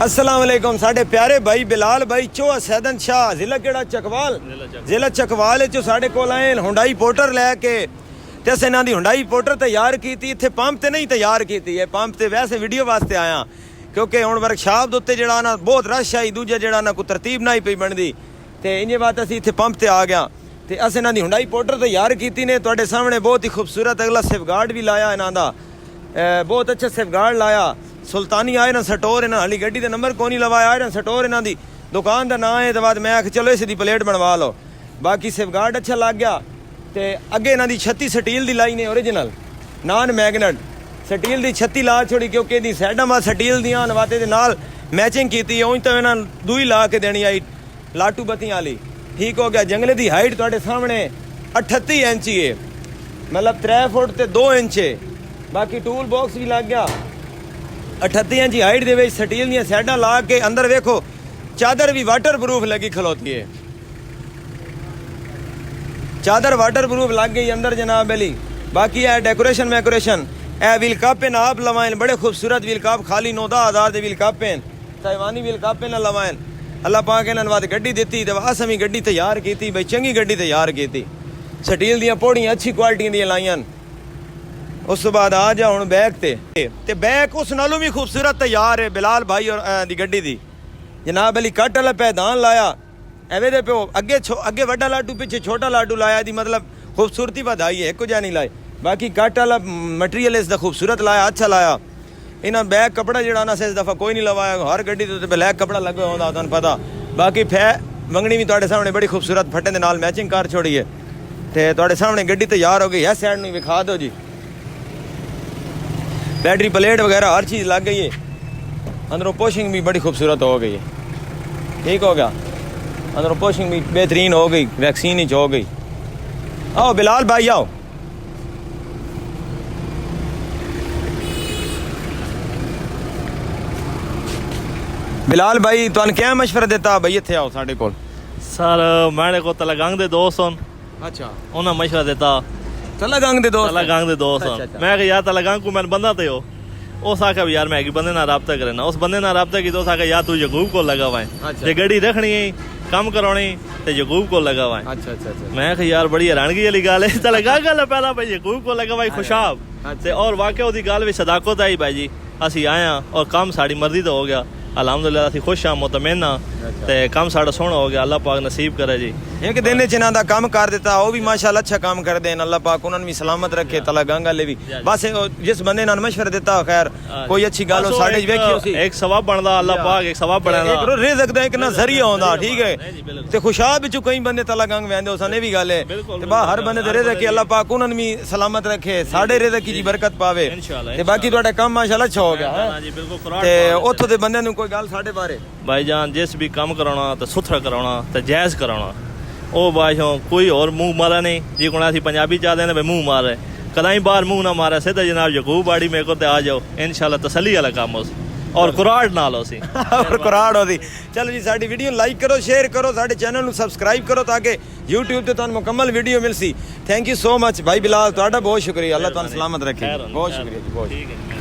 अस्सलाम वालेकुम साढ़े प्यारे भाई बिलाल भाई चोहा सैदन शाह जिला केड़ा चकवाल जिला चकवाल चो साढ़े कोल आए हुंडई पोर्टर लैके ते असें इन्हां दी हुंडई पोर्टर तैयार कीती इत्थे पंप ते नहीं तैयार कीती है पंप ते वैसे वीडियो वास्ते आया क्योंकि हुण वर्कशाप दे उत्ते जेड़ा ना बहुत रश आई दूजा जेड़ा ना कोई तरतीब ना ही पई बनदी ते इन्ने बात असीं इत्थे पंप ते आ गया ते असें इन्हां दी हुंडई पोर्टर तैयार कीती ने तुहाडे सामने बहुत ही खूबसूरत अगला सेफगार्ड भी लाया इन्हां दा बहुत अच्छा सेफगार्ड लाया सुल्तानी आयरन स्टोर इन्हां हाली गड्डी दे नंबर कोई नहीं लवाया आयरन स्टोर इन्हां दी दुकान दा नाम है ते बाद मैं आख चलो इस दी प्लेट बनवा लो बाकी सेफगार्ड अच्छा लग गया ते अगे इन्हां दी 36 स्टील दी लाई ने ओरिजिनल नॉन मैगनेट स्टील दी 36 ला छोड़ी क्योंकि दी साइडां मा स्टील दियां नवाते दे नाल मैचिंग कीती है उं तो इन्हां दूई ला के देनी आई लाटू बत्तियां वाली ठीक हो गया जंगले दी हाइट तुहाडे सामने 38 इंच है मतलब 3 फुट ते 2 इंच है बाकी टूल बॉक्स भी लग गया 38 इंच हाइट दे स्टील दी साइडां ला के अंदर वेखो चादर भी वाटर प्रूफ लगी खलोती है चादर वाटर प्रूफ लग गई अंदर जनाब अली बाकी है डेकोरेशन मैकोरेशन ए व्हील कप आप लवाइन बड़े खूबसूरत व्हील कप खाली 9-10 दे व्हील कप ताइवानी व्हील कप ना लवाइन अल्लाह पाक इन्हां बाद गड्डी दित्ती ते असमी गड्डी तैयार की भाई चंगी गड्डी तैयार की स्टील दियां पौड़ियां अच्छी क्वालिटी दी लाइयां उस तो बाद आ जा हुण बैक ते बैक उस नालों भी खूबसूरत तैयार है बिलाल भाई और दी गड्डी दी जनाब अली कट वाला पैदान लाया एवे दे पे अगे अगे वड्डा लाडू पीछे छोटा लाडू लाया दी मतलब खूबसूरती बधाई है एक नहीं लाई बाकी कट वाला मटीरियल इसका खूबसूरत लाया अच्छा लाया इन्हां बैक कपड़ा जड़ा ना इस दफ़ा कोई नहीं लवाया हर गड्डी ते ब्लैक कपड़ा लगे होंदा तुहानूं पता बाकी फै मंगनी भी तुहाडे सामने बड़ी खूबसूरत फट्टे दे नाल मैचिंग कर छोड़ी है ते तुहाडे सामने गड्डी तैयार हो गई है साइड नूं विखा दो जी बैटरी प्लेट वगैरह हर चीज़ लग गई है अंदरों पोशिंग भी बड़ी खूबसूरत हो गई है ठीक हो गया अंदरों पोशिंग भी बेहतरीन हो गई वैक्सीन ही हो गई आओ बिलाल भाई आओ बिलाल भाई तुहानू क्या मशवरा देता भाई इत्थे आओ साडे कोल सर मैंने को तलगंग दे दोस्त हन अच्छा उन्हें मशवरा देता तलगंग दे दोस्त तलगंग दे दोस्त हन मैं यार तलगंग को मैं बंदा ते हो उस आखा भी यार मैं बंदे ना राब्ता करना उस बंदे ना राब्ता की तो उस आखा यार तू यकूब को लगा हुआ है जे गड्डी रखनी है काम करवानी ते यकूब को लगा हुआ है अच्छा अच्छा अच्छा मैं यार बड़ी हैरानगी वाली गल है तलगंग गल पहला भाई यकूब को लगा हुआ है खुशाब ते और वाकई ओदी गल भी सदाकत आई भाई जी असी आया और काम साड़ी मर्जी तो हो गया अलहमदुलिल्लाह असी खुश हाँ मुतमैन हाँ ते काम साड़ा सोहना हो गया अल्लाह पाक नसीब करे जी एक दिन च इन्हां दा काम कर दिता वो भी माशाअल्लाह अच्छा काम कर देन अल्लाह पाक उन्होंने भी सलामत रखे तलगंग वाले भी बस जिस बंदे ने मशवरा दिता खैर कोई अच्छी गल हो साडे वेखियो सी एक सवाब बनदा अल्लाह पाक एक सवाब बनादा एक रिज़्क दा एक ना जरिया होंदा ठीक है ते खुशाब विच कई बंदे तलगंग वेंदे उसने भी गल है ते बा हर बंदे दे रिज़्क अल्लाह पाक उन्होंने भी सलामत रखे साडे रिज़्क की बरकत पावे ते बाकी तुहाडा काम माशाअल्लाह अच्छा हो गया है ते ओथों दे बंदे नु कोई गल साडे बारे भाईजान जिस भी काम कराना तो सुथरा कराना तो जायज़ कराना ओ बाशों कोई और मुंह मारा नहीं जी को असी पंजाबी चाहते हैं मुंह मारे कदाई बाहर मुंह ना मारे सीधा जनाब यकूब बाड़ी मेरे को आ जाओ इंशाल्लाह तसल्ली वाला काम हो और कुराड़ नाल हो सी और कुराड़ हो सी चलो जी साडी वीडियो लाइक करो शेयर करो साडे चैनल नु सब्सक्राइब करो ताकि YouTube ते तुहानू मुकम्मल वीडियो मिल सी थैंक यू सो मच भाई बिलाल तुहाडा बहुत शुक्रिया अल्लाह तुहानू सलामत रखे बहुत शुक्रिया जी बहुत